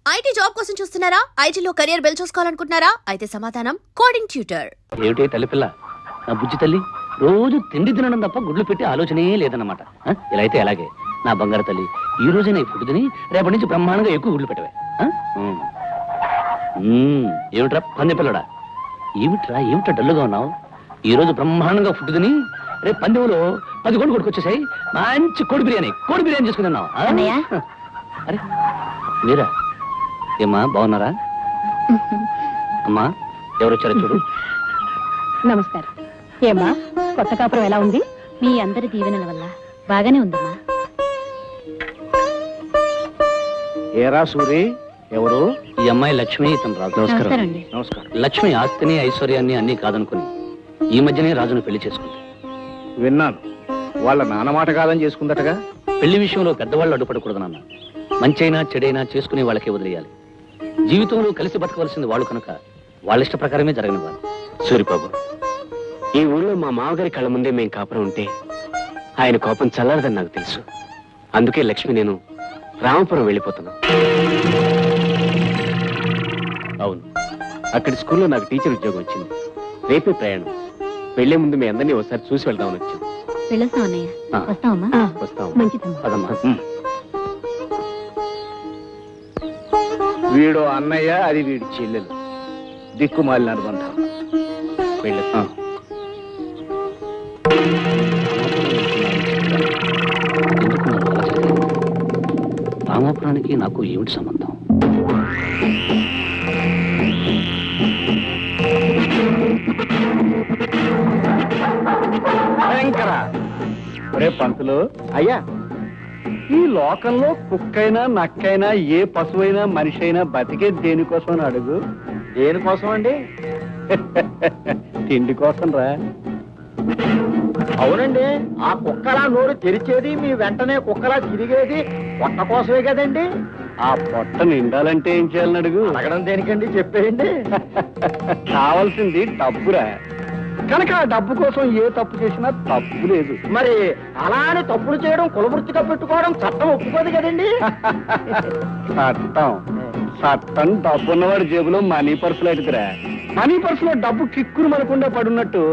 IT job కోసం చూస్తున్నారా? ఐటీలో కెరియర్ బిల్డ్ చూసుకోవాలనుకుంటున్నారా? అయితే సమాధానం కోడింగ్ ట్యూటర్. ఏమిటి తల్లిపిల్ల, నా బుజ్జి తల్లి రోజు తిండి తినడం తప్ప గుడ్లు పెట్టి ఆలోచనే లేదన్నమాట. ఇలా అయితే అలాగే నా బంగారు తల్లి, ఈ రోజే నా ఫుడ్ తిని రేపటి నుంచి బ్రహ్మాండంగా ఎక్కువ గుడ్లు పెట్టవే. ఏమిట్రా పంది పిల్లడా, ఏమిట్రా డల్లుగా ఉన్నావు? ఈ రోజు బ్రహ్మాండంగా ఫుడ్ తిని రేపు పందెంలో 10 కోడి కొట్టుకొచ్చేసాయి. మంచి కోడి బిర్యానీ చేసుకున్నావు. అరే మీరా, ఏమ్మా బాగున్నారా? అమ్మా ఎవరొచ్చారో చూడు. నమస్కారం. ఏమ్మా కొత్త కాపురం ఎలా ఉంది? మీ అందరి దీవెనల వల్ల బాగానే ఉందమ్మా. ఏరా సూరి, ఎవరు? ఈ అమ్మాయి లక్ష్మి, ఇతను రాజు. నమస్కారం అండి. నమస్కారం. లక్ష్మి ఆస్తిని ఐశ్వర్యాన్ని అన్ని కాదనుకుని ఈ మధ్యనే రాజును పెళ్లి చేసుకుంది. విన్నాను, వాళ్ళ నాన్న మాట కాదని చేసుకుందటగా. పెళ్లి విషయంలో పెద్దవాళ్ళు అడ్డుపడకూడదు నాన్న. మంచైనా చెడైనా చేసుకునే వాళ్ళకే వదిలేయాలి. జీవితంలో కలిసి బతకవలసింది వాళ్ళు కనుక వాళ్ళ ఇష్ట ప్రకారమే జరగనివ్వాలి. సూరిబాబు, ఈ ఊళ్ళో మా మామగారి కళ్ళ ముందే మేం కాపురం ఉంటే ఆయన కోపం చల్లారదని నాకు తెలుసు. అందుకే లక్ష్మి నేను రామపురం వెళ్ళిపోతున్నాం. అవును, అక్కడి స్కూల్లో నాకు టీచర్ ఉద్యోగం వచ్చింది. రేపే ప్రయాణం. వెళ్లే ముందు మీ అందరినీ ఒకసారి చూసి వెళ్దామని వచ్చాను. వెళ్ళొస్తాం అన్నయ్య. వస్తామమ్మా. వస్తాం. మంచిదమ్మా. అదమ్మా. వీడు అన్నయ్య, అది వీడి చెల్లెలు. దిక్కుమాలిన అనుబంధం. వెళ్ళొస్తాం. రామాపురానికి నాకు ఏమిటి సంబంధం? భయంకర. రే పంతులు, అయ్యా, ఈ లోకంలో కుక్కైనా నక్కైనా ఏ పశువైనా మనిషి అయినా బతికే దేనికోసం అని అడుగు. దేనికోసం అండి? తిండి కోసం రా. అవునండి, ఆ కుక్కలా నోరు తెరిచేది, మీ వెంటనే కుక్కలా తిరిగేది పొట్ట కోసమే కదండి. ఆ పొట్ట నిండాలంటే ఏం చేయాలని అడుగు. అడగడం దేనికండి, చెప్పేయండి. కావాల్సింది డబ్బురా. కనుక ఆ డబ్బు కోసం ఏ తప్పు చేసినా తప్పు లేదు. మరి అలా అని తప్పులు చేయడం కులవృత్తిగా పెట్టుకోవడం చట్టం ఒప్పుకోదు కదండి. చట్టం డబ్బున్నవాడి జేబులో మనీ పర్సులు ఎడుతురా. మనీ పర్సులో డబ్బు కిక్కురు మనకుండా పడున్నట్టు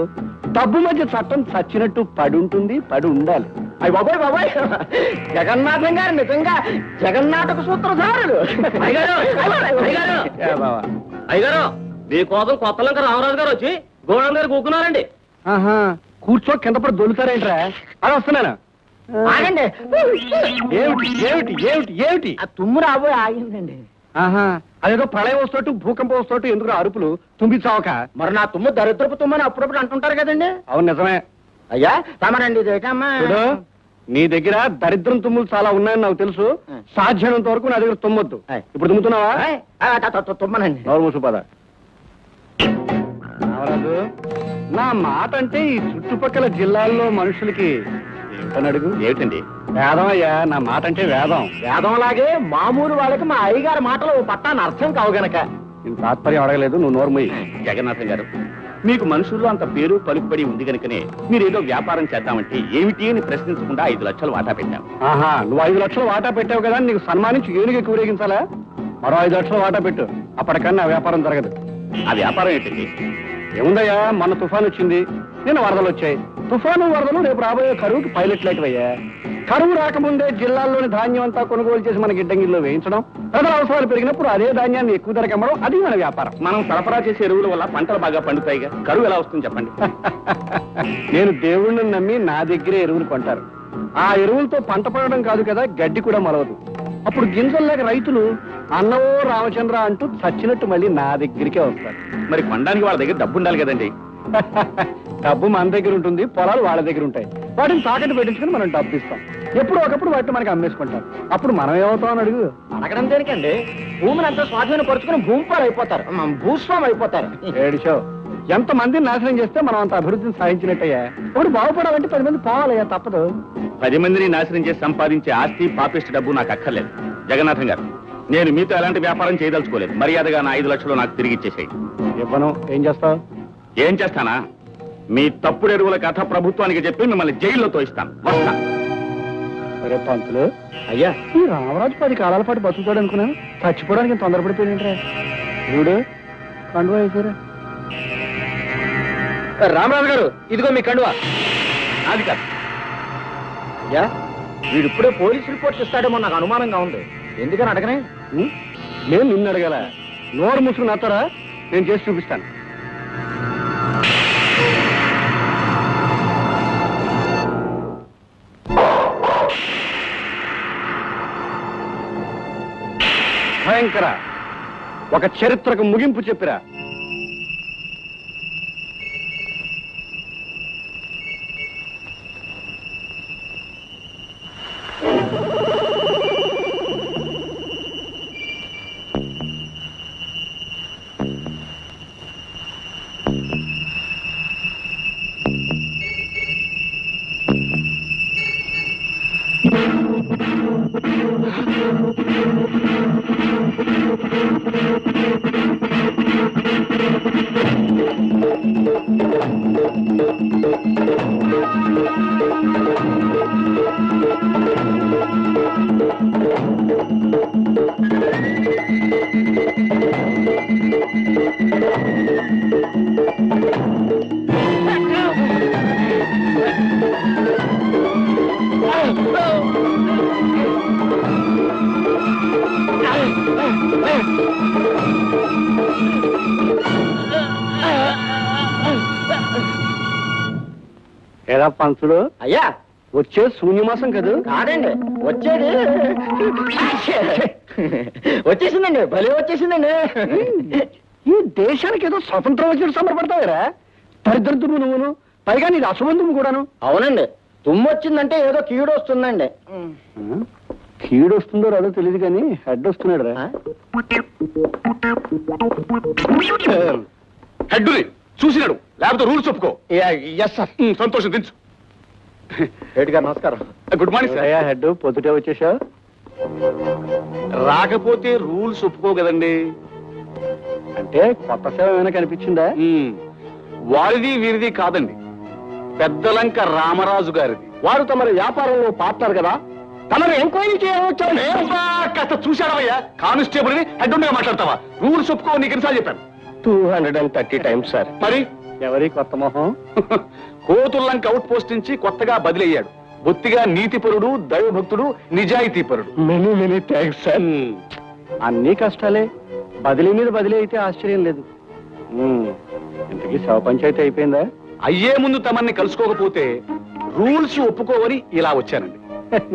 డబ్బు మధ్య చట్టం చచ్చినట్టు పడి ఉంటుంది, పడి ఉండాలి. అయ్యి బాబాయ్ బాబాయ్, జగన్నాథం గారు నిజంగా జగన్నాటక సూత్రధారులు. అయ్యగారు, మీకోసం కొత్తలంక రామరాజు గారు వచ్చి గోడం గారు కూకున్నారండి. ఆహా, కూర్చో కింద పడి దొలుతారేంట్రా? అలా వస్తున్నాను. ఆగండి. ఏమిటి ఏమిటి ఏమిటి ఏమిటి? ఆ తుమ్ము రాబోయే ఆగిందండి. ఆహా, అదేదో ప్రళయం వస్తోటు భూకంపం వస్తోటు ఎందుకు అరుపులు? తుంబిచావక. మరి నా తుమ్ము దరిద్రపు తుమ్మని అప్పుడప్పుడు అంటుంటారు కదండి. అవును, నిజమే. అయ్యా తమరండి, ఇదేటమ్మా. చూడు, నీ దగ్గర దరిద్రం తుమ్ములు చాలా ఉన్నాయని నాకు తెలుసు. సాధ్యమైనంత వరకు నా దగ్గర తుమ్మొద్దు. ఇప్పుడు తుమ్ముతున్నావా? తుమ్మనండి. నోరు మూసు పద. రామరాజు, నా మాట అంటే ఈ చుట్టుపక్కల జిల్లాల్లో మనుషులకి ఏమిటని అడుగు. ఏమిటండి? వేదం అయ్యా, నా మాట అంటే వేదం. వేదంలాగే మామూలు వాళ్ళకి మా అయ్యగారి మాటలు పట్టాన్ని అర్థం కావు గనక. నేను తాత్పర్యం అడగలేదు, నువ్వు నోరు మూయి. జగన్నాథం గారు, మీకు మనుషుల్లో అంత పేరు పలుకుబడి ఉంది కనుకనే మీరు ఏదో వ్యాపారం చేద్దామంటే ఏమిటి అని ప్రశ్నించకుండా 5 లక్షలు వాటా పెట్టాం. ఆహా, నువ్వు 5 లక్షలు వాటా పెట్టావు కదా, నీకు సన్మానించి ఏనుగు ఎక్కువ ఊరేగించాలా? మరో 5 లక్షలు వాటా పెట్టు, అప్పటికన్నా వ్యాపారం జరగదు. ఆ వ్యాపారం ఏంటండి? ఏముందయ్యా, మొన్న తుఫాను వచ్చింది, నిన్న వరదలు వచ్చాయి. తుఫాను వరదలు రేపు రాబోయే కరువుకి పైలట్ లేకవయ్యా. కరువు రాకముందే జిల్లాల్లోని ధాన్యం అంతా కొనుగోలు చేసి మన గిడ్డంగిల్లో వేయించడం, ప్రజల అవసరాలు పెరిగినప్పుడు అదే ధాన్యాన్ని ఎక్కువ ధరకు అమ్మడం, అది మన వ్యాపారం. మనం సరఫరా చేసే ఎరువుల వల్ల పంటలు బాగా పండుతాయిగా, కరువు ఎలా వస్తుంది చెప్పండి? నేను దేవుణ్ణి నమ్మి నా దగ్గరే ఎరువులు కొంటారు. ఆ ఎరువులతో పంట పడడం కాదు కదా, గడ్డి కూడా మొలవదు. అప్పుడు గింజలు లేక రైతులు అన్నవో రామచంద్ర అంటూ చచ్చినట్టు మళ్ళీ నా దగ్గరికే వస్తారు. మరి కొనడానికి వాళ్ళ దగ్గర డబ్బు ఉండాలి కదండి. డబ్బు మన దగ్గర ఉంటుంది, పొలాలు వాళ్ళ దగ్గర ఉంటాయి. వాటిని తాకట్టు పెట్టించుకుని మనం డబ్బు ఇస్తాం. ఎప్పుడు ఒకప్పుడు వాటిని మనకి అమ్మేసుకుంటాం. అప్పుడు మనం ఏమవుతాం అని అడుగు. అడగడం దేనికండి, భూమిని అంతా స్వాధీనపరుచుకుని భూమిపాలు అయిపోతారు, భూస్వామి అయిపోతారు. ఏడిషో, ఎంత మందిని నాశనం చేస్తే మనం అంత అభివృద్ధిని సాధించినట్టయ్యా. ఇప్పుడు బాగుపడాలంటే 10 మంది పోవాలయ్యా, తప్పదు. 10 మందిని నాశనం చేసి సంపాదించే ఆస్తి పాపిష్టి డబ్బు నాకు అక్కర్లేదు. జగన్నాథం గారు, నేను మీతో ఎలాంటి వ్యాపారం చేయదలుచుకోలేదు. మర్యాదగా నా 5 లక్షలు నాకు తిరిగి ఇచ్చేసేయి. ఇవ్వను. ఏం చేస్తావు? ఏం చేస్తానా? మీ తప్పుడు ఎరువుల కథ ప్రభుత్వానికి చెప్పి మిమ్మల్ని జైల్లో తోయిస్తాను. వస్తా. అరే పంతులు, అయ్యా ఈ రామరాజు 10 కాలాల పాటు బతుకుతాడు అనుకున్నాను. చచ్చిపోవడానికి ఇంత తొందరపడిపోయింట్రా. చూడు కండువా అయిపోయారా. రామరాజు గారు, ఇదిగో మీ కండువా. అది కాదు. అయ్యా వీడు ఇప్పుడే పోలీస్ రిపోర్ట్ ఇస్తాడేమో నాకు అనుమానంగా ఉంది. ఎందుకని అడగనే? నేను నిన్ను అడగల. నోరు ముసుగు నత్తరా, నేను చేసి చూపిస్తాను. భయంకర, ఒక చరిత్రకు ముగింపు చెప్పిరా. ఏరా పంతులు, అయ్యా వచ్చే శూన్యమాసం కదా. కాదండి, వచ్చేది వచ్చేసిందండి, భలే వచ్చేసిందండి. ఈ దేశానికి ఏదో స్వతంత్రం వచ్చిన సంబరపడతావురా. దరిద్రదుము నువ్వును, పైగా నీది అశుభంతుము కూడాను. అవునండి, తుమ్ము వచ్చిందంటే ఏదో కీడు వస్తుందండి. కీడు వస్తుందో రాదో తెలియదు కానీ హెడ్ వస్తున్నాడు రా. హెడ్డుని చూసినాడు, లేకపోతే రూల్స్ ఒప్పుకో. Yes sir. సంతోషం, దించు. హెడ్ గారు నమస్కారం. Good morning sir. అయ్యా హెడ్, పొద్దుటే వచ్చేసా. రాకపోతే రూల్స్ ఒప్పుకో కదండి. అంటే కొత్త సేవ ఏమైనా కనిపించిందా? వారిది వీరిది కాదండి, పెద్దలంక రామరాజు గారిది. వారు తమ వ్యాపారంలో పార్ట్నర్ కదా, తమరు ఎంక్వైరీ చేయవచ్చారు. కాస్త చూశాడవయ్యా, కానిస్టేబుల్ ని హెడ్ ఉండగా మాట్లాడతావా? రూల్స్ ఒప్పుకో, నీకు ఎన్నిసార్లు చెప్పాను. 230 టైమ్స్ సార్. మరి ఎవరి కొత్త మొహం? కోతుల్లంక అవుట్ పోస్ట్ నుంచి కొత్తగా బదిలయ్యాడు. బొత్తిగా నీతిపరుడు, దైవభక్తుడు, నిజాయితీపరుడు. Many thanks sir. అన్ని కష్టాలే, బదిలీ మీద బదిలీ అయితే ఆశ్చర్యం లేదు. ఇంతకీ శవ పంచాయతీ అయిపోయిందా? అయ్యే ముందు తమన్ని కలుసుకోకపోతే రూల్స్ ఒప్పుకోవని ఇలా వచ్చానండి.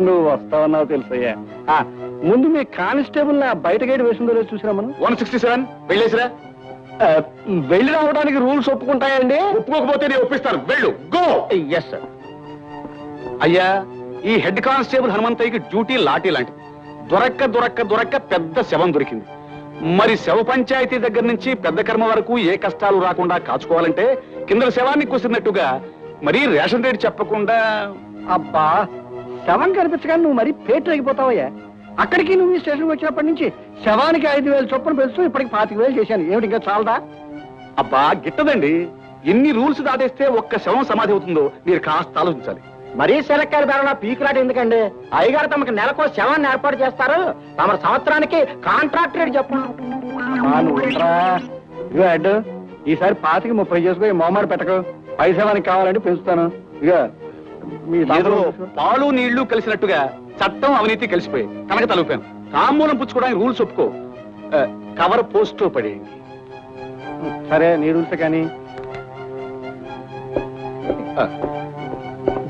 నువ్వు వస్తావన్నావు తెలుసయ్యా. ముందు మీ కానిస్టేబుల్ నా బయట గైడ్ వేసిందో లేదో చూసినా మనం. 167 వెళ్ళేసిరా. వెళ్ళి రావడానికి రూల్స్ ఒప్పుకుంటాయండి? ఒప్పుకోకపోతే నేను ఒప్పిస్తాను. వెళ్ళు, గో. Yes sir. అయ్యా, ఈ హెడ్ కానిస్టేబుల్ హనుమంతయ్యకి డ్యూటీ లాఠీ లాంటిది. దొరక్క పెద్ద శవం దొరికింది. మరి శవ పంచాయతీ దగ్గర నుంచి పెద్ద కర్మ వరకు ఏ కష్టాలు రాకుండా కాచుకోవాలంటే కింద శవాన్ని కూసినట్టుగా మరి రేషన్ రేట్ చెప్పకుండా. అబ్బా, శవం కనిపించగానే నువ్వు మరి పేట అయిపోతావయ్యా. అక్కడికి నువ్వు ఈ స్టేషన్కి వచ్చినప్పటి నుంచి శవానికి 5,000 చొప్పున పెంచుతూ ఇప్పటికి 25,000 చేశాను. ఏమిటి ఇంకా చాలదా? అబ్బా గిట్టదండి, ఎన్ని రూల్స్ దాటేస్తే ఒక్క శవం సమాధి అవుతుందో మీరు కాస్త ఆలోచించాలి. మరీ సెలక్కారి ధరల పీకులాట ఎందుకండి? అయ్యగారు తమకు నెలకో శవాన్ని ఏర్పాటు చేస్తారు. తమ సంవత్సరానికి కాంట్రాక్ట్ రేట్ చెప్పండి. ఇగో హెడ్, ఈసారి 25-30 చేసుకో. మొహమాట పెట్టకు. పై శవానికి కావాలంటే పెంచుతాను. ఇక మీ ఏదో పాలు నీళ్లు కలిసినట్టుగా చట్టం అవినీతి కలిసిపోయి కనుక తలుపాను. తాంబూలం పుచ్చుకోవడానికి రూల్స్ ఒప్పుకో, కవర్ పోస్ట్ పడేయండి. సరే, నీ రూల్స్ కానీ.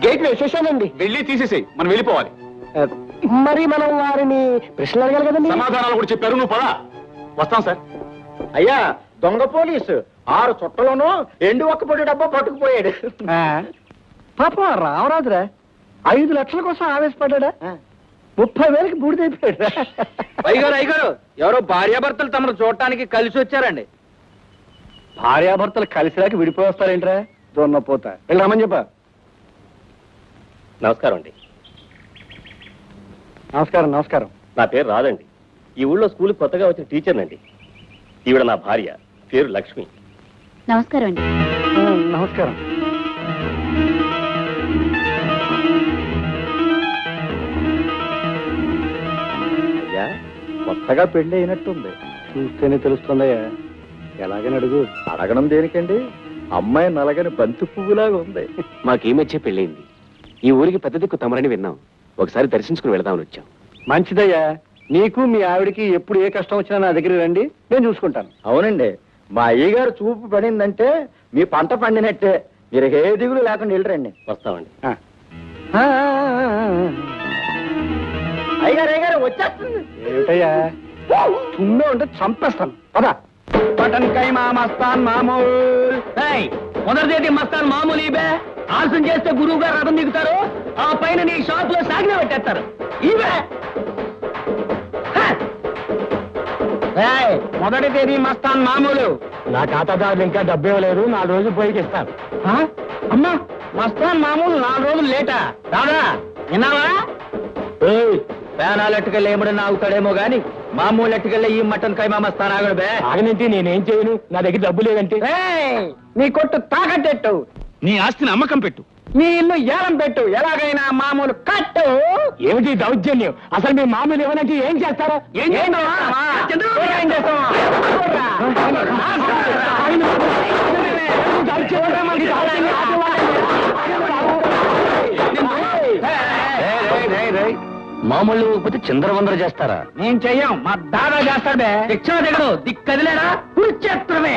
గేట్ వేసేసానండి. వెళ్ళి తీసేసేయి, మనం వెళ్ళిపోవాలి. మరి మనం వారిని ప్రశ్నలు అడగాలి కదండి. సమాధానాలు కూడా చెప్పారు, నువ్వు పదా. వస్తాం సార్. అయ్యా, దొంగ పోలీసు 6 చుట్టలోనూ ఎండు ఒక్క పొడి డబ్బా పట్టుకుపోయాడు. పాపం రామరాజురా 5 లక్షల కోసం ఆవేశపడ్డా. 30,000కి బూడిదైపోయాడు. అయ్యగారు ఎవరో భార్యాభర్తలు తమను చూడటానికి కలిసి వచ్చారండి. భార్యాభర్తలు కలిసిరాక విడిపోయి వస్తారేంట్రా? దొన్నపోతా. వెళ్ళామని చెప్పా. నమస్కారం అండి. నమస్కారం. నా పేరు రాదండి. ఈ ఊళ్ళో స్కూల్ కొత్తగా వచ్చిన టీచర్నండి. ఈవిడ నా భార్య, పేరు లక్ష్మి. నమస్కారం అండి. నమస్కారం. అయ్యా కొత్తగా పెళ్లి అయినట్టుంది. చూస్తేనే తెలుస్తుందయ్యా. ఎలాగని అడుగు. అడగడం దేనికండి? అమ్మాయి నలగని బంతి పువ్వులాగా ఉంది. మాకు ఈ మధ్య పెళ్ళయింది. ఈ ఊరికి పెద్ద దిక్కు తమరని విన్నాం. ఒకసారి దర్శించుకుని వెళదామని వచ్చాం. మంచిదయ్యా. నీకు మీ ఆవిడికి ఎప్పుడు ఏ కష్టం వచ్చినా నా దగ్గర రండి, నేను చూసుకుంటాను. అవునండి, మా అయ్యగారు చూపు పడిందంటే మీ పంట పండినట్టే. మీరు ఏ దిగులు లేకుండా వెళ్ళరండి. వస్తామండి. అయ్యగారు వచ్చేస్తుంది. ఏమిటయ్యా తుమ్మే ఉంటే చంపేస్తాను. పదా మటన్ కైమా మస్తాన్ మామూలు. మొదటిదేటి మస్తాన్ మామూలు ఇవే. ఆలస్యం చేస్తే గురువు గారు రథం దిగుతారు. ఆ పైన నీ షాప్ లో సాగిన పెట్టేస్తారు. ఇవే మొదటి తేదీ మస్తాన్ మామూలు. నా ఖాతాదారులు ఇంకా డబ్బు ఇవ్వలేదు, 4 రోజులు పోయికి ఇస్తాను. అమ్మా మస్తాన్ మామూలు 4 రోజులు లేటా? రాదా విన్నావా? పేనాలు ఎట్టుకెళ్ళి ఏమడన్నా ఆగుతాడేమో గాని మామూలు ఎట్టుకెళ్ళి ఈ మటన్ కైమా మస్తాన్ ఆగడు బే. ఆగనంటే నేనేం చేయను, నా దగ్గర డబ్బు లేదంటే. నీ కొట్టు తాకట్టెట్టు, నీ ఆస్తిని అమ్మకం పెట్టు. నీ ఇల్లు ఏలం పెట్టు, ఎలాగైనా మామూలు కట్టు. ఏమిటి దౌర్జన్యం? అసలు మీ మామూలు ఇవ్వనంటే ఏం చేస్తారా? ఏం చేస్తావా? ఏం చేస్తావా? మామూలు ఇవ్వకపోతే చిందరవందర చేస్తారా? నేను చెయ్యం, మా దాదా చేస్తాడే. దిక్షా దిగడు దిక్కదిలేరా కురుచేత్రమే.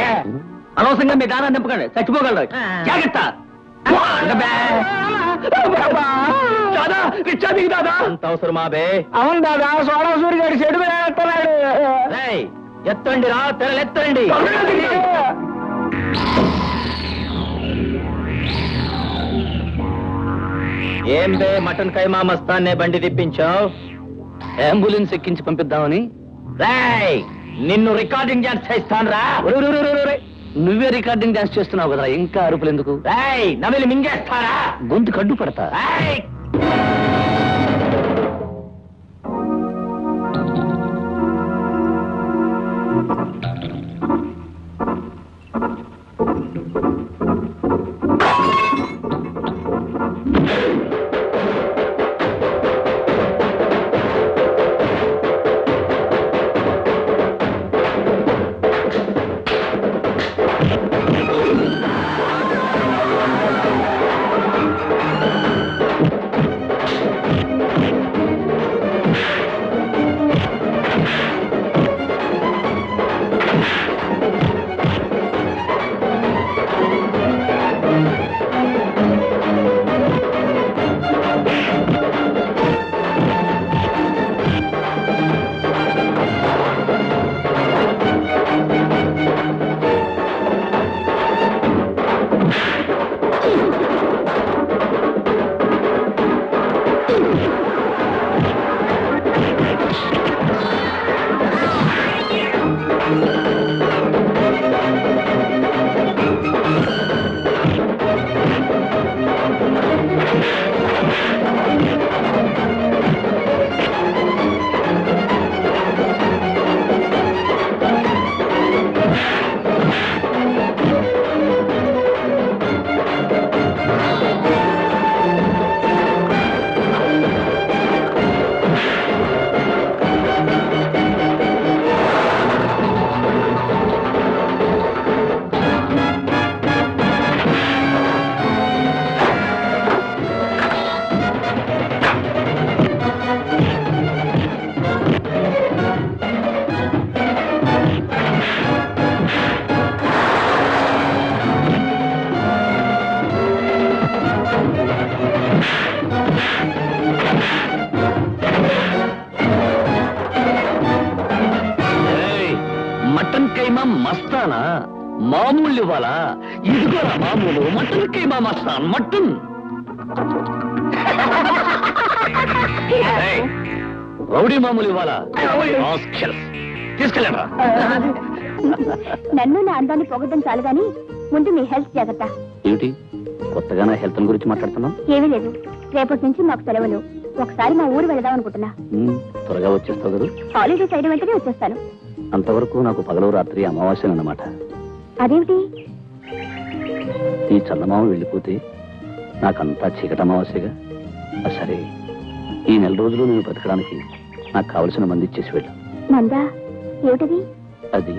అనవసరంగా మీ దానా నింపకండి, చచ్చిపోగలరు. జాగ్రత్త. రిక్షా దిగు దాదా. అంత అవసరమా బే? అవును దాదా, సోడా సూరి గారి చెడు మీద వేస్తున్నాడు. ఎత్తండి రా, తెరలెత్తండి. ఏం బే మటన్ కైమా మస్తాన్నే బండి తిప్పించావు? అంబులెన్స్ ఎక్కించి పంపిద్దామని. రేయ్ నిన్ను రికార్డింగ్ డాన్స్ చేస్తాను రా. నువ్వే రికార్డింగ్ డాన్స్ చేస్తున్నావు కదా, ఇంకా అరుపులు ఎందుకు? రేయ్ నవిలి మింగేస్తారా? గొంతు కడ్డు పడతా. రేయ్ మటన్ కైమా మస్తానా మామూలు ఇవ్వాలా? ఇదిగోరా మామూలు మటన్ కైమా మస్తాన్ మటన్. రౌడీ మామూలు ఇవ్వాలా? తీసుకెళ్ళరా. నన్ను నా అందాన్ని పొగడం చాలు గాని ముందు మీ హెల్త్ జాగ్రత్త. ఏమిటి కొత్తగా నా హెల్త్ గురించి మాట్లాడుతున్నాం? ఏమీ లేదు, రేపటి నుంచి మాకు సెలవులు. ఒకసారి మా ఊరు వెళదాం అనుకుంటున్నా. త్వరగా వచ్చేస్తావు కదా? హాలిడేస్ అయిన వెంటనే వచ్చేస్తాను. అంతవరకు నాకు పగలు రాత్రి అమావాస్యనన్నమాట. అదేమిటి? ఈ చందమామ వెళ్ళిపోతే నాకంతా చీకటి అమావాస్యగా. సరే, ఈ 4 రోజులు నేను బ్రతకడానికి నాకు కావలసిన మంది ఇచ్చేసి వెళ్ళు. మందా ఏమిటది? అది